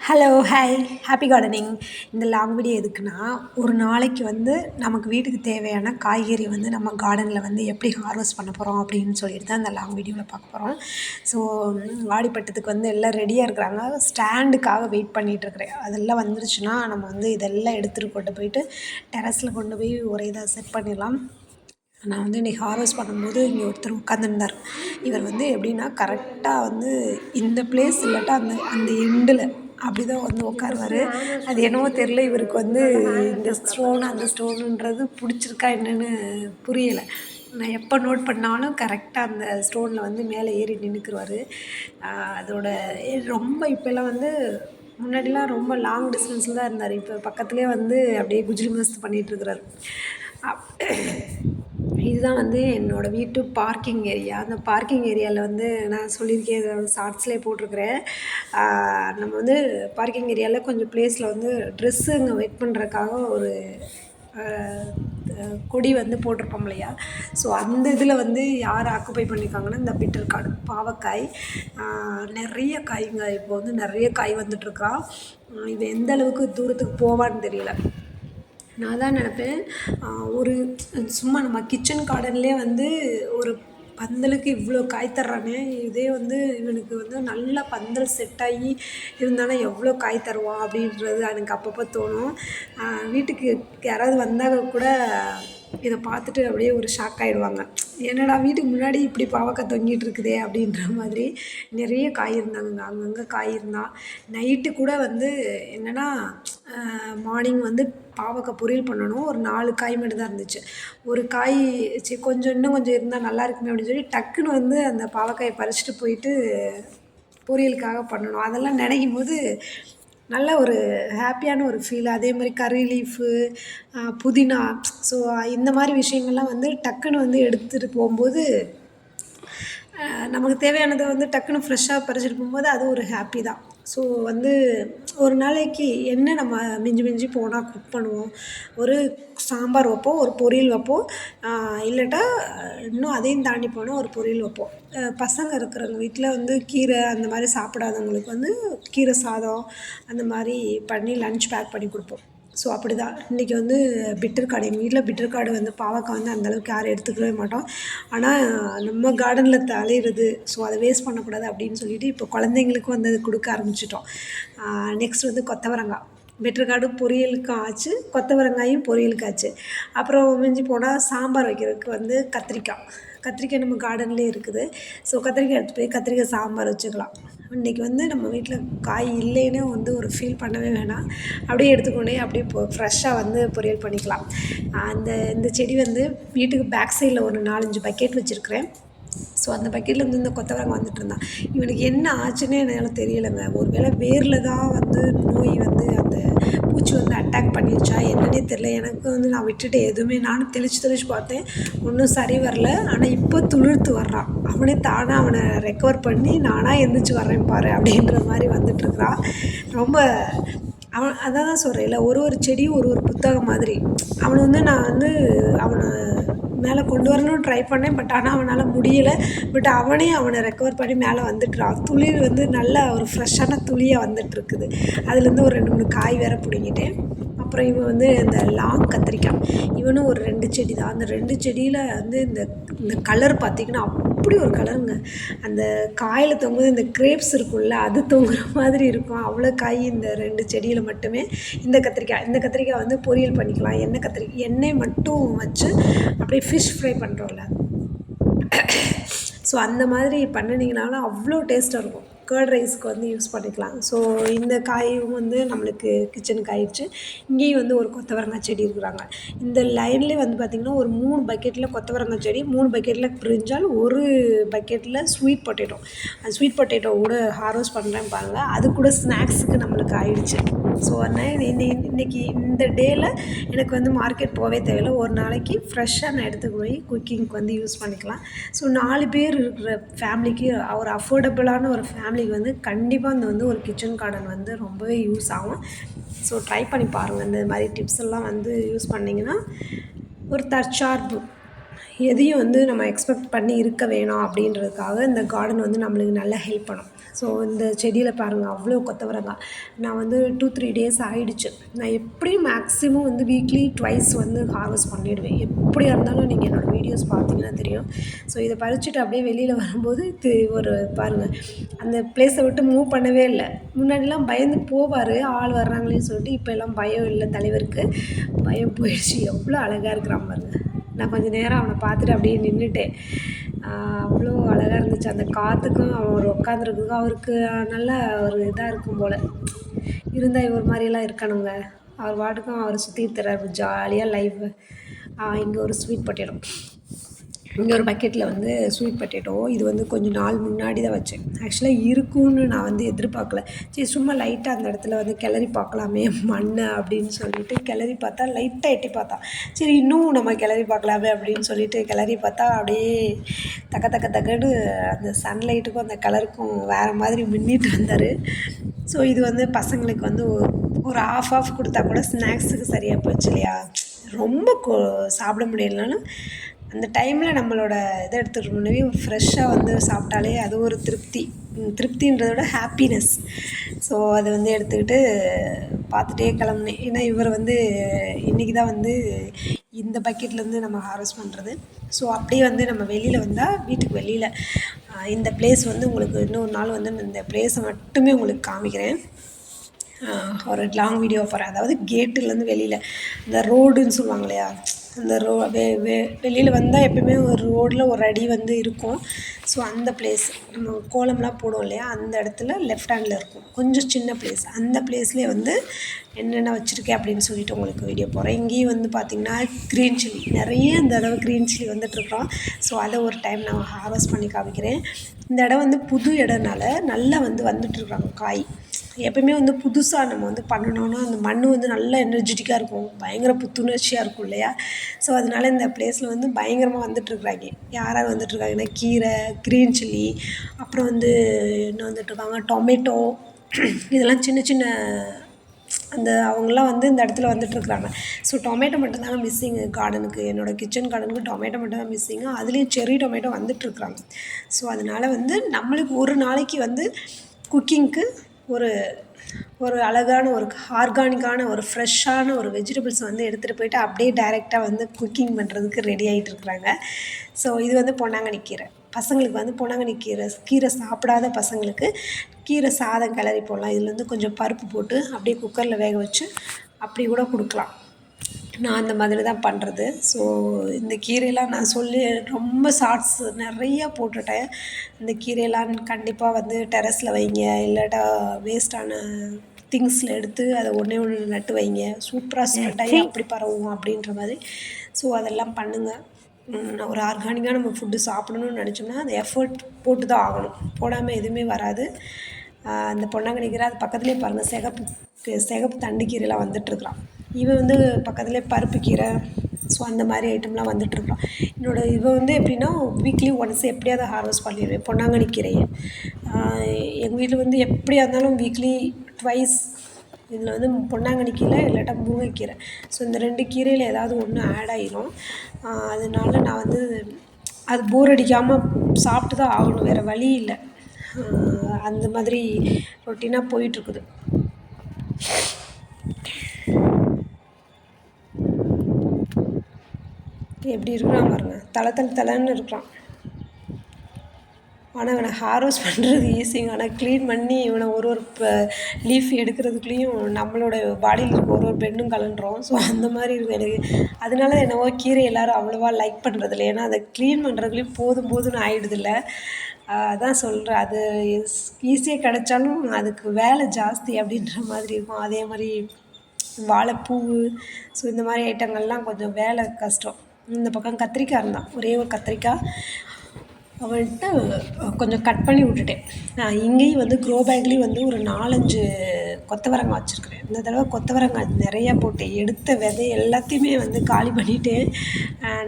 Hello hi happy gardening. இந்த long video எதுக்குன்னா, ஒரு நாளைக்கு வந்து நமக்கு வீட்டுக்கு தேவையான காய்கறி வந்து நம்ம கார்டனில் வந்து எப்படி ஹார்வெஸ்ட் பண்ண போகிறோம் அப்படின்னு சொல்லிட்டு தான் இந்த லாங் வீடியோவில் பார்க்க போகிறோம். ஸோ வாடிப்பட்டத்துக்கு வந்து எல்லாம் ரெடியாக இருக்கிறாங்க. ஸ்டாண்டுக்காக வெயிட் பண்ணிகிட்ருக்குறேன். அதெல்லாம் வந்துருச்சுன்னா நம்ம வந்து இதெல்லாம் எடுத்துகிட்டு கொண்டு போயிட்டு டெரஸில் கொண்டு போய் ஒரு இதை செட் பண்ணிடலாம். நான் வந்து இன்றைக்கி ஹார்வெஸ்ட் பண்ணும்போது இங்கே ஒருத்தர் உட்காந்துருந்தார். இவர் வந்து எப்படின்னா கரெக்டாக வந்து இந்த பிளேஸ் இல்லாட்டா அந்த அந்த எண்டில் அப்படி தான் வந்து உட்காருவார். அது என்னவோ தெரில, இவருக்கு வந்து இந்த ஸ்டோனு அந்த ஸ்டோனுன்றது பிடிச்சிருக்கா என்னென்னு புரியலை. நான் எப்போ நோட் பண்ணாலும் கரெக்டாக அந்த ஸ்டோனில் வந்து மேலே ஏறி நின்றுக்குருவார். அதோட ரொம்ப இப்போல்லாம் வந்து முன்னாடிலாம் ரொம்ப லாங் டிஸ்டன்ஸில் தான் இருந்தார். இப்போ பக்கத்துலேயே வந்து அப்படியே குஜ்லி மஸ்த் பண்ணிகிட்ருக்கிறார். இதுதான் வந்து என்னோடய வீட்டு பார்க்கிங் ஏரியா. அந்த பார்க்கிங் ஏரியாவில் வந்து நான் சொல்லியிருக்கேன், ஷார்ட்ஸ்லேயே போட்டிருக்கிறேன். நம்ம வந்து பார்க்கிங் ஏரியாவில் கொஞ்சம் ப்ளேஸில் வந்து ட்ரெஸ்ஸுங்க வெயிட் பண்ணுறதுக்காக ஒரு கொடி வந்து போட்டிருப்போம் இல்லையா. ஸோ அந்த இதில் வந்து யார் ஆக்குப்பை பண்ணியிருக்காங்கன்னா, இந்த பிட்டர் கார்டு பாவக்காய் நிறைய காய்ங்க. இப்போ வந்து நிறைய காய் வந்துட்டுருக்கான். இது எந்த அளவுக்கு தூரத்துக்கு போவான்னு தெரியல. நான் தான் நினப்பேன், ஒரு சும்மா நம்ம கிச்சன் கார்டன்லேயே வந்து ஒரு பந்தலுக்கு இவ்வளோ காய் தர்றானே, இதே வந்து இவனுக்கு வந்து நல்லா பந்தல் செட் ஆகி இருந்தானா எவ்வளோ காய் தருவான் அப்படின்றது எனக்கு அப்பப்போ தோணும். வீட்டுக்கு யாராவது வந்தால் கூட இதை பார்த்துட்டு அப்படியே ஒரு ஷாக் ஆகிடுவாங்க. என்னடா வீட்டுக்கு முன்னாடி இப்படி பாவக்காய் தொங்கிட்டு இருக்குதே அப்படின்ற மாதிரி. நிறைய காய் இருந்தாங்க, அங்கங்கே காய் இருந்தால். நைட்டு கூட வந்து என்னென்னா, மார்னிங் வந்து பாவக்காய் பொரியல் பண்ணணும். ஒரு 4 காய் மட்டும் தான் இருந்துச்சு. ஒரு காய் கொஞ்சம் இன்னும் கொஞ்சம் இருந்தால் நல்லா இருக்குமே அப்படின்னு சொல்லி டக்குன்னு வந்து அந்த பாவக்காயை பறிச்சுட்டு போயிட்டு பொரியலுக்காக பண்ணணும். அதெல்லாம் நினைக்கும் போது நல்ல ஒரு ஹாப்பியான ஒரு ஃபீல். அதே மாதிரி கறி லீஃபு, புதினா, ஸோ இந்த மாதிரி விஷயங்கள்லாம் வந்து டக்குன்னு வந்து எடுத்துகிட்டு போகும்போது நமக்கு தேவையானதை வந்து டக்குன்னு ஃப்ரெஷ்ஷாக பறிச்சுட்டு போகும்போது அது ஒரு ஹாப்பி தான். ஸோ வந்து ஒரு நாளைக்கு என்ன நம்ம மிஞ்சி மிஞ்சி போனால் குக் பண்ணுவோம். ஒரு சாம்பார் வைப்போம், ஒரு பொரியல் வைப்போம், இல்லாட்டா இன்னும் அதையும் தாண்டி போனால் ஒரு பொரியல் வைப்போம். பசங்க இருக்கிறவங்க வீட்டில் வந்து கீரை அந்த மாதிரி சாப்பிடாதவங்களுக்கு வந்து கீரை சாதம் அந்த மாதிரி பண்ணி லன்ச் பேக் பண்ணி கொடுப்போம். ஸோ அப்படி தான் இன்றைக்கி வந்து பிட்டர் கார்டு, எங்கள் வீட்டில் பிட்டர் கார்டு வந்து பாவக்காய் வந்து அந்தளவுக்கு யாரும் எடுத்துக்கவே மாட்டோம். ஆனால் நம்ம கார்டனில் தழையிறது, ஸோ அதை வேஸ்ட் பண்ணக்கூடாது அப்படின்னு சொல்லிட்டு இப்போ குழந்தைங்களுக்கும் வந்து அது கொடுக்க ஆரம்பிச்சிட்டோம். நெக்ஸ்ட் வந்து கொத்தவரங்காய். பிட்டர் கார்டும் பொரியலுக்கும் ஆச்சு, கொத்தவரங்காயும் பொரியலுக்கு ஆச்சு. அப்புறம் மிஞ்சி போனால் சாம்பார் வைக்கிறதுக்கு வந்து கத்திரிக்காய் நம்ம கார்டன்லேயே இருக்குது. ஸோ கத்திரிக்காய் எடுத்து போய் கத்திரிக்காய் சாம்பார் வச்சுக்கலாம். இன்றைக்கி வந்து நம்ம வீட்டில் காய் இல்லைன்னு வந்து ஒரு ஃபீல் பண்ணவே வேணாம். அப்படியே எடுத்துக்கொண்டே அப்படியே ஃப்ரெஷ்ஷாக வந்து பொரியல் பண்ணிக்கலாம். இந்த செடி வந்து வீட்டுக்கு பேக் சைடில் ஒரு 4-5 பக்கெட் வச்சுருக்கிறேன். ஸோ அந்த பக்கெட்டில் வந்து இந்த கொத்தவரங்காய் வந்துட்டுருந்தான். இவனுக்கு என்ன ஆச்சுன்னே என்னால் தெரியலைங்க. ஒரு வேளை வேரில் தான் வந்து நோய் வந்து அந்த பூச்சி வந்து அட்டாக் பண்ணிடுச்சா என்னன்னே தெரில. எனக்கு வந்து நான் விட்டுட்டு எதுவுமே நானும் தெளித்து பார்த்தேன், ஒன்றும் சரி வரல. ஆனால் இப்போ துளிர்த்து வர்றான். அவனே தானாக அவனை ரெக்கவர் பண்ணி நானாக எழுந்திரிச்சி வர்றேன் பாரு அப்படின்ற மாதிரி வந்துட்டுருக்குறான். ரொம்ப அதை தான் சொல்கிறேன்ல, ஒரு செடியும் ஒரு புத்தகம் மாதிரி. அவனை வந்து நான் வந்து அவனை மேலே கொண்டு வரணும்னு ட்ரை பண்ணேன். பட் ஆனால் அவனால் முடியலை. பட் அவனை ரெக்கவர் பண்ணி மேலே வந்துட்டுறான். துளிர் வந்து நல்ல ஒரு ஃப்ரெஷ்ஷான துளியாக வந்துட்டுருக்குது. அதுலேருந்து ஒரு 2-3 காய் வேறு பிடுங்கிட்டேன். அப்புறம் இவன் வந்து இந்த லாங் கத்திரிக்காய், இவனும் ஒரு 2 செடி தான். அந்த 2 செடியில் வந்து இந்த கலர் பார்த்திங்கன்னா அப்படி ஒரு கலருங்க. அந்த காயில் தொங்குது, இந்த கிரேப்ஸ் இருக்கும்ல அது தொங்குற மாதிரி இருக்கும். அவ்வளோ காய் இந்த 2 செடியில் மட்டுமே. இந்த கத்திரிக்காய் வந்து பொரியல் பண்ணிக்கலாம். எண்ணெய் மட்டும் வச்சு அப்படியே ஃபிஷ் ஃப்ரை பண்ணுறோம்ல, ஸோ அந்த மாதிரி பண்ணினீங்கனாலும் அவ்வளோ டேஸ்ட்டாக இருக்கும். கர்ட் ரைஸ்க்கு வந்து யூஸ் பண்ணிக்கலாம். ஸோ இந்த காயும் வந்து நம்மளுக்கு கிச்சனுக்கு ஆயிடுச்சு. இங்கேயும் வந்து ஒரு கொத்தவரங்காய் செடி இருக்கிறாங்க. இந்த லைன்லேயே வந்து பார்த்திங்கன்னா ஒரு 3 பக்கெட்டில் கொத்தவரங்காய் செடி, 3 பக்கெட்டில் பிரிஞ்சால், ஒரு பக்கெட்டில் ஸ்வீட் பொட்டேட்டோ. அந்த ஸ்வீட் பொட்டேட்டோ கூட ஹார்வெஸ்ட் பண்ணுறேன் பாருங்கள். அது கூட ஸ்நாக்ஸுக்கு நம்மளுக்கு ஆயிடுச்சு. ஸோ அதனால் இன்றைக்கி இந்த டேயில் எனக்கு வந்து மார்க்கெட் போகவே தேவையில்லை. ஒரு நாளைக்கு ஃப்ரெஷ்ஷாக நான் எடுத்துகிட்டு போய் குக்கிங்க்கு வந்து யூஸ் பண்ணிக்கலாம். ஸோ 4 பேர் இருக்கிற ஃபேமிலிக்கு, ஒரு அஃபோர்டபுளான ஒரு ஃபேமிலிக்கு வந்து கண்டிப்பாக இந்த வந்து ஒரு கிச்சன் கார்டன் வந்து ரொம்பவே யூஸ் ஆகும். ஸோ ட்ரை பண்ணி பாருங்கள். இந்த மாதிரி டிப்ஸ் எல்லாம் வந்து யூஸ் பண்ணிங்கன்னா ஒரு தற்சார்பு, எதையும் வந்து நம்ம எக்ஸ்பெக்ட் பண்ணி இருக்க வேணாம் அப்படின்றதுக்காக இந்த கார்டன் வந்து நம்மளுக்கு நல்லா ஹெல்ப் பண்ணும். ஸோ இந்த செடியில் பாருங்கள் அவ்வளோ கொத்தவரங்காய். நான் வந்து 2-3 டேஸ் ஆகிடுச்சு. நான் எப்படியும் மேக்ஸிமம் வந்து வீக்லி ட்வைஸ் வந்து ஹார்வெஸ்ட் பண்ணிவிடுவேன். எப்படியா இருந்தாலும் நீங்கள் என்னோடய வீடியோஸ் பார்த்தீங்கன்னா தெரியும். ஸோ இதை பறிச்சுட்டு அப்படியே வெளியில் வரும்போது ஒரு பாருங்கள் அந்த பிளேஸை விட்டு மூவ் பண்ணவே இல்லை. முன்னாடிலாம் பயந்து போவார் ஆள் வர்றாங்களேன்னு சொல்லிட்டு. இப்போ எல்லாம் பயம் இல்லை தலைவருக்கு, பயம் போயிடுச்சு. எவ்வளோ அழகாக இருக்கிறான் பாருங்கள். நான் கொஞ்சம் நேரம் அவனை பார்த்துட்டு அப்படியே நின்றுட்டேன். அவ்வளோ அழகாக இருந்துச்சு. அந்த காற்றுக்கும் அவர் உட்காந்துருக்குக்கும் அவருக்கு நல்லா ஒரு இதாக இருக்கும் போல். இருந்தால் இவர் மாதிரியெல்லாம் இருக்கணுங்க. அவர் பாட்டுக்கும் அவரை சுற்றிட்டு தர்றாரு ஜாலியாக லைஃபு. இங்கே ஒரு ஸ்வீட் பொட்டேட்டோ, இங்கே ஒரு பக்கெட்டில் வந்து ஸ்வீட் பொட்டேட்டோ. இது வந்து கொஞ்சம் நாள் முன்னாடி தான் வச்சேன். ஆக்சுவலாக இருக்கும்னு நான் வந்து எதிர்பார்க்கல. சரி சும்மா லைட்டாக அந்த இடத்துல வந்து கிளறி பார்க்கலாமே மண் அப்படின்னு சொல்லிட்டு கிளறி பார்த்தா, லைட்டாக எட்டி பார்த்தா, சரி இன்னும் நம்ம கிளறி பார்க்கலாமே அப்படின்னு சொல்லிட்டு கிளறி பார்த்தா அப்படியே தக்க தக்க தக்கன்னு அந்த சன்லைட்டுக்கும் அந்த கலருக்கும் வேறு மாதிரி மின்னிட்டு வந்தார். ஸோ இது வந்து பசங்களுக்கு வந்து ஒரு ஆஃப் கொடுத்தா கூட ஸ்நாக்ஸுக்கு சரியாக போச்சு இல்லையா. ரொம்ப சாப்பிட முடியலனாலும் அந்த டைமில் நம்மளோட இதை எடுத்துகிட்டு முன்னாடி ஒரு ஃப்ரெஷ்ஷாக வந்து சாப்பிட்டாலே அது ஒரு திருப்தின்றத விட ஹாப்பினஸ். ஸோ அதை வந்து எடுத்துக்கிட்டு பார்த்துட்டே கிளம்புனேன். ஏன்னா இவர் வந்து இன்றைக்கி தான் வந்து இந்த பக்கெட்லேருந்து நம்ம ஹார்வெஸ்ட் பண்ணுறது. ஸோ அப்படியே வந்து நம்ம வெளியில் வந்தால் வீட்டுக்கு வெளியில் இந்த பிளேஸ் வந்து உங்களுக்கு இன்னொரு நாள் வந்து இந்த பிளேஸை மட்டுமே உங்களுக்கு காமிக்கிறேன். ஒரு லாங் வீடியோ போகிறேன். அதாவது கேட்டுலேருந்து வெளியில் இந்த ரோடுன்னு சொல்லுவாங்க இல்லையா, அந்த வெளியில் வந்தால் எப்பயுமே ஒரு ரோடில் ஒரு அடி வந்து இருக்கும். ஸோ அந்த பிளேஸ் நம்ம கோலம்லாம் போடுவோம் இல்லையா, அந்த இடத்துல லெஃப்ட் ஹேண்டில் இருக்கும். கொஞ்சம் சின்ன பிளேஸ். அந்த பிளேஸ்லேயே வந்து என்னென்ன வச்சுருக்கேன் அப்படின்னு சொல்லிட்டு உங்களுக்கு வீடியோ போகிறேன். இங்கேயும் வந்து பார்த்திங்கன்னா க்ரீன் சில்லி நிறைய இந்த தடவை க்ரீன் சில்லி வந்துட்டுருக்கோம். ஸோ அதை ஒரு டைம் நான் ஹார்வெஸ்ட் பண்ணி காமிக்கிறேன். இந்த இடம் வந்து புது இடம்னால நல்லா வந்து வந்துட்டுருக்காங்க காய். எப்பயுமே வந்து புதுசாக நம்ம வந்து பண்ணணுன்னா அந்த மண் வந்து நல்லா எனர்ஜெட்டிக்காக இருக்கும், பயங்கர புத்துணர்ச்சியாக இருக்கும் இல்லையா. ஸோ அதனால இந்த பிளேஸில் வந்து பயங்கரமாக வந்துட்டுருக்குறாங்க. யாராவது வந்துட்டுருக்காங்கன்னா கீரை, க்ரீன் சில்லி, அப்புறம் வந்து இன்னும் வந்துட்டுருக்காங்க டொமேட்டோ. இதெல்லாம் சின்ன சின்ன அந்த அவங்களாம் வந்து இந்த இடத்துல வந்துட்டுருக்குறாங்க. ஸோ டொமேட்டோ மட்டும்தாங்க மிஸ்ஸிங்கு கார்டனுக்கு. என்னோடய கிச்சன் கார்டனுக்கு டொமேட்டோ மட்டும் தான் மிஸ்ஸிங்கு. அதுலேயும் செர்ரி டொமேட்டோ வந்துட்டுருக்குறாங்க. ஸோ அதனால் வந்து நம்மளுக்கு ஒரு நாளைக்கு வந்து குக்கிங்க்கு ஒரு அழகான ஒரு ஆர்கானிக்கான ஒரு ஃப்ரெஷ்ஷான ஒரு வெஜிடபிள்ஸ் வந்து எடுத்துகிட்டு போயிட்டு அப்படியே டைரெக்டாக வந்து குக்கிங் பண்ணுறதுக்கு ரெடி ஆகிட்டுருக்குறாங்க. ஸோ இது வந்து பொன்னாங்கண்ணி கீரை. பசங்களுக்கு வந்து பொன்னாங்கண்ணி கீரை சாப்பிடாத பசங்களுக்கு கீரை சாதம் கிளறி போடலாம். இதில் வந்து கொஞ்சம் பருப்பு போட்டு அப்படியே குக்கரில் வேக வச்சு அப்படி கூட கொடுக்கலாம். நான் அந்த மாதிரி தான் பண்ணுறது. ஸோ இந்த கீரையெல்லாம் நான் சொல்லி ரொம்ப ஷார்ட்ஸ் நிறையா போட்டுட்டேன். இந்த கீரையெல்லாம் கண்டிப்பாக வந்து டெரஸில் வைங்க, இல்லாட்டா வேஸ்ட்டான திங்ஸில் எடுத்து அதை ஒன்றே ஒன்று நட்டு வைங்க, சூப்பராக ஸ்ப்ரெட் ஆகி அப்படி பரவும் அப்படின்ற மாதிரி. ஸோ அதெல்லாம் பண்ணுங்கள். ஒரு ஆர்கானிக்காக நம்ம ஃபுட்டு சாப்பிடணும்னு நினச்சோம்னா அந்த எஃபர்ட் போட்டு தான் ஆகணும். போடாமல் எதுவுமே வராது. அந்த பொன்னாங்கண்ணி கீரை அது பக்கத்துலேயே பாருங்கள் சிகப்பு தண்டு கீரைலாம் வந்துட்டுருக்குறான். இவன் வந்து பக்கத்துலேயே பருப்பு கீரை. ஸோ அந்த மாதிரி ஐட்டம்லாம் வந்துட்டுருக்குறான். இவன் வந்து எப்படின்னா வீக்லி ஒன்ஸ் எப்படியாவது ஹார்வெஸ்ட் பண்ணிடுவேன் பொன்னாங்கண்ணி கீரையை. எங்கள் வீட்டில் வந்து எப்படியா இருந்தாலும் வீக்லி ட்வைஸ் இதில் வந்து பொன்னாங்கண்ணி கீரை இல்லாட்டா முருங்கைக்கீரை. ஸோ இந்த 2 கீரையில் ஏதாவது ஒன்று ஆட் ஆகிரும். அதனால நான் வந்து அது போர் அடிக்காமல் சாப்பிட்டு தான் ஆகணும், வேறு வழி இல்லை. அந்த மாதிரி ரொட்டீனாக போயிட்டுருக்குது. எப்படி இருக்கிறான் பாருங்கள், தலைன்னு இருக்கிறான். ஆனால் இவனை ஹார்வெஸ்ட் பண்ணுறது ஈஸிங்க. ஆனால் க்ளீன் பண்ணி இவனை ஒரு லீஃப் எடுக்கிறதுக்குள்ளேயும் நம்மளோட பாடியில் இருக்க ஒரு பெண்ணும் கலண்டுரும். ஸோ அந்த மாதிரி இருக்கும் எனக்கு. அதனால என்னவோ கீரை எல்லோரும் அவ்வளோவா லைக் பண்ணுறதில்ல. ஏன்னா அதை க்ளீன் பண்ணுறதுக்குள்ளேயும் போதும்னு ஆகிடுதில்ல. அதான் சொல்கிறேன், அது ஈஸியாக கிடச்சாலும் அதுக்கு வேலை ஜாஸ்தி அப்படின்ற மாதிரி இருக்கும். அதே மாதிரி வாழைப்பூ, ஸோ இந்த மாதிரி ஐட்டங்கள்லாம் கொஞ்சம் வேலை கஷ்டம். இந்த பக்கம் கத்திரிக்காய் இருந்தான், ஒரே ஒரு கத்திரிக்காய் அவன்கிட்ட கொஞ்சம் கட் பண்ணி விட்டுட்டேன். இங்கேயும் வந்து க்ரோ பேக்லேயும் வந்து ஒரு 4-5 கொத்தவரங்காய் வச்சுருக்குறேன். இந்த தடவை கொத்தவரங்காய் நிறையா போட்டு எடுத்த விதை எல்லாத்தையுமே வந்து காலி பண்ணிவிட்டேன்.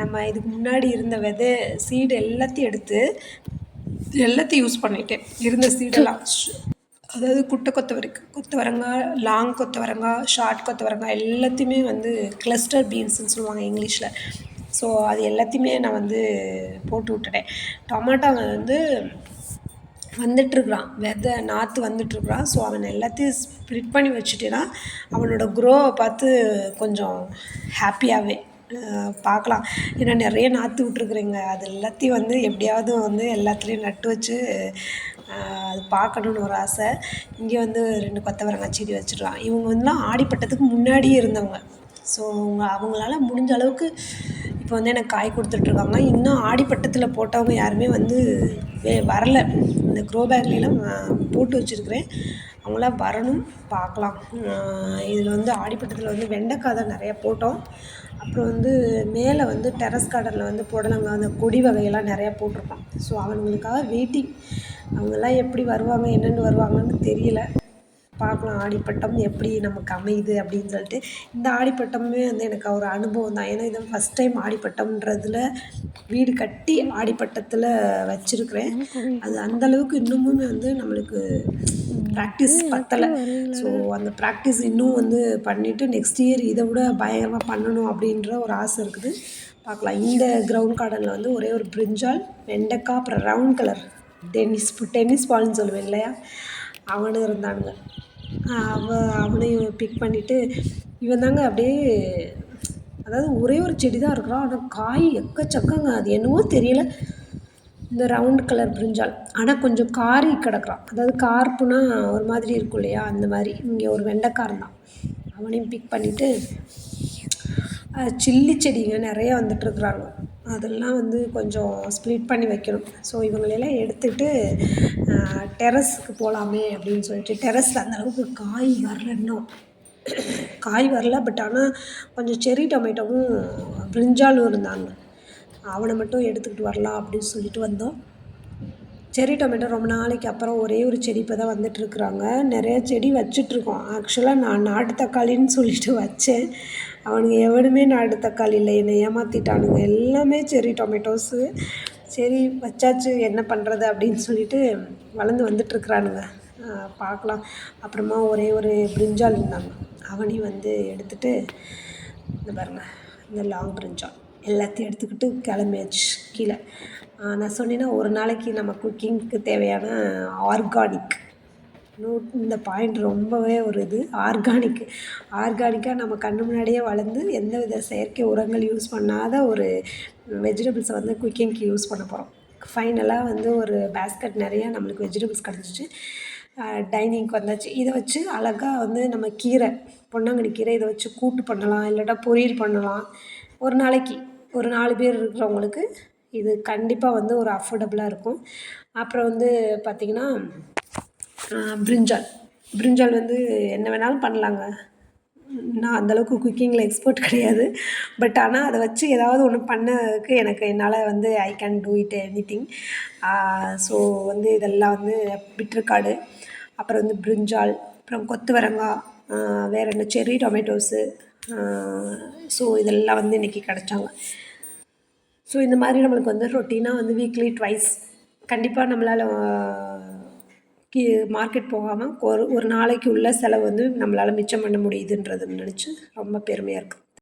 நம்ம இதுக்கு முன்னாடி இருந்த விதை சீடு எல்லாத்தையும் எடுத்து எல்லாத்தையும் யூஸ் பண்ணிட்டேன். இருந்த சீடெல்லாம், அதாவது குட்டை கொத்தவரங்காய், லாங் கொத்தவரங்காய், ஷார்ட் கொத்தவரங்காய் எல்லாத்தையுமே வந்து கிளஸ்டர் பீன்ஸுன்னு சொல்லுவாங்க இங்கிலீஷில். ஸோ அது எல்லாத்தையுமே நான் வந்து போட்டு விட்டுட்டேன். டொமேட்டோ வந்து வந்துட்டுருக்குறான், விதை நாற்று வந்துட்டுருக்குறான். ஸோ அவன் எல்லாத்தையும் ஸ்ப்ளிட் பண்ணி வச்சுட்டேன்னா அவனோட க்ரோவை பார்த்து கொஞ்சம் ஹாப்பியாகவே பார்க்கலாம். ஏன்னா நிறைய நாற்று விட்ருக்குறேங்க, அது எல்லாத்தையும் வந்து எப்படியாவது வந்து எல்லாத்துலேயும் நட்டு வச்சு அது பார்க்கணுன்னு ஒரு ஆசை. இங்கே வந்து 2 கொத்தவரங்காய் செடி வச்சுருக்கான். இவங்க வந்துலாம் ஆடிப்பட்டத்துக்கு முன்னாடியே இருந்தவங்க. ஸோ அவங்களால முடிஞ்ச அளவுக்கு இப்போ வந்து எனக்கு காய் கொடுத்துட்ருக்காங்க. இன்னும் ஆடிப்பட்டத்தில் போட்டவங்க யாருமே வந்து வரல. இந்த க்ரோ பேக்லாம் போட்டு வச்சுருக்கிறேன், அவங்களாம் வரணும், பார்க்கலாம். இதில் வந்து ஆடிப்பட்டத்தில் வந்து வெண்டைக்காய் தான் நிறையா போட்டோம். அப்புறம் வந்து மேலே வந்து டெரஸ் கார்டனில் வந்து புடலங்காய் அந்த கொடி வகையெல்லாம் நிறையா போட்டிருக்கோம். ஸோ அவங்களுக்காக வெயிட்டிங். அவங்கெல்லாம் எப்படி வருவாங்க என்னென்னு வருவாங்கன்னு தெரியல. பார்க்கலாம் ஆடிப்பட்டம் எப்படி நமக்கு அமையுது அப்படின்னு சொல்லிட்டு. இந்த ஆடிப்பட்டமே வந்து எனக்கு ஒரு அனுபவம் தான். ஏன்னா இது ஃபஸ்ட் டைம் ஆடிப்பட்டம்ன்றதில் வீடு கட்டி ஆடிப்பட்டத்தில் வச்சுருக்கிறேன். அது அந்தளவுக்கு இன்னமுமே வந்து நம்மளுக்கு ப்ராக்டிஸ் பத்தலை. ஸோ அந்த ப்ராக்டிஸ் இன்னும் வந்து பண்ணிவிட்டு நெக்ஸ்ட் இயர் இதை விட பயங்கரமாக பண்ணணும் அப்படின்ற ஒரு ஆசை இருக்குது. பார்க்கலாம். இந்த கிரவுண்ட் கார்டனில் வந்து ஒரே ஒரு பிரிஞ்சால், வெண்டைக்காய், அப்புறம் ரவுண்ட் கலர் டென்னிஸ் பால்னு சொல்லுவேன் இல்லையா, அவனும் இருந்தானுங்க. அவனையும் பிக் பண்ணிவிட்டு இவன் தாங்க அப்படியே, அதாவது ஒரே ஒரு செடி தான் இருக்கிறான், ஆனால் காய் எக்கச்சக்கங்க. அது என்னவோ தெரியல, இந்த ரவுண்ட் கலர் பிரிஞ்சால். ஆனால் கொஞ்சம் காரி கிடக்குறான், அதாவது கார்ப்புனா ஒரு மாதிரி இருக்கும் இல்லையா, அந்த மாதிரி. இங்கே ஒரு வெண்டைக்காரன் தான், அவனையும் பிக் பண்ணிவிட்டு சில்லி செடிங்க நிறையா வந்துட்டுருக்குறாங்க. அதெல்லாம் வந்து கொஞ்சம் ஸ்ப்ளிட் பண்ணி வைக்கணும். ஸோ இவங்களெல்லாம் எடுத்துகிட்டு டெரஸுக்கு போகலாமே அப்படின்னு சொல்லிட்டு. டெரஸில் அந்தளவுக்கு காய் வரல இன்னும், காய் வரல. பட் ஆனால் கொஞ்சம் செர்ரி டொமேட்டோவும் பிரிஞ்சாலும் இருந்தாங்க, அவனை மட்டும் எடுத்துக்கிட்டு வரலாம் அப்படின்னு சொல்லிட்டு வந்தோம். செர்ரி டொமேட்டோ ரொம்ப நாளைக்கு அப்புறம் ஒரே ஒரு செடி இப்போ தான் வந்துட்டுருக்குறாங்க. நிறைய செடி வச்சிட்ருக்கோம். ஆக்சுவலாக நான் நாட்டு தக்காளின்னு சொல்லிட்டு வச்சேன், அவனுங்க எவனுமே நாட்டு தக்காளி இல்லை, என்னை ஏமாற்றிட்டானுங்க. எல்லாமே செர்ரி டொமேட்டோஸு. சரி வச்சாச்சு, என்ன பண்ணுறது அப்படின்னு சொல்லிட்டு வளர்ந்து வந்துட்டுருக்குறானுங்க. பார்க்கலாம். அப்புறமா ஒரே ஒரு பிரிஞ்சால் இருந்தாங்க, அவனையும் வந்து எடுத்துகிட்டு இந்த பாருங்கள், இந்த லாங் பிரிஞ்சால் எல்லாத்தையும் எடுத்துக்கிட்டு கிளம்பியாச்சு கீழே. நான் சொன்னேன்னா ஒரு நாளைக்கு நம்ம குக்கிங்க்கு தேவையான ஆர்கானிக், இந்த பாயிண்ட் ரொம்பவே ஒரு இது, ஆர்கானிக்காக நம்ம கண்ணு முன்னாடியே வளர்ந்து எந்த வித செயற்கை உரங்கள் யூஸ் பண்ணாத ஒரு வெஜிடபிள்ஸை வந்து குக்கிங்க்கு யூஸ் பண்ண போகிறோம். ஃபைனலாக வந்து ஒரு பேஸ்கெட் நிறையா நம்மளுக்கு வெஜிடபிள்ஸ் கிடச்சிச்சு. டைனிங்க்கு வந்தாச்சு. இதை வச்சு அழகாக வந்து நம்ம கீரை, பொன்னாங்கண்ணி கீரை, இதை வச்சு கூட்டு பண்ணலாம், இல்லாட்டா பொரியல் பண்ணலாம். ஒரு நாளைக்கு ஒரு 4 பேர் இருக்கிறவங்களுக்கு இது கண்டிப்பாக வந்து ஒரு அஃபோர்டபுளாக இருக்கும். அப்புறம் வந்து பார்த்திங்கன்னா பிரிஞ்சால் வந்து என்ன வேணாலும் பண்ணலாங்க. நான் அந்தளவுக்கு குக்கிங்கில் எக்ஸ்பர்ட் கிடையாது. பட் ஆனால் அதை வச்சு ஏதாவது ஒன்று பண்ணதுக்கு என்னால் வந்து I can do it anything. So வந்து இதெல்லாம் வந்து பிட்ரூக்கார்டு, அப்புறம் வந்து பிரிஞ்சால், அப்புறம் கொத்தவரங்காய், வேறு என்ன செர்ரி டொமேட்டோஸு. ஸோ இதெல்லாம் வந்து இன்றைக்கி கிடச்சாங்க. ஸோ இந்த மாதிரி நம்மளுக்கு வந்து ரொட்டீனாக வந்து வீக்லி ட்வைஸ் கண்டிப்பாக நம்மளால் மார்க்கெட் போகாமல் ஒரு நாளைக்கு உள்ள செலவு வந்து நம்மளால் மிச்சம் பண்ண முடியுதுன்றதை நினச்சி ரொம்ப பெருமையாக இருக்குது.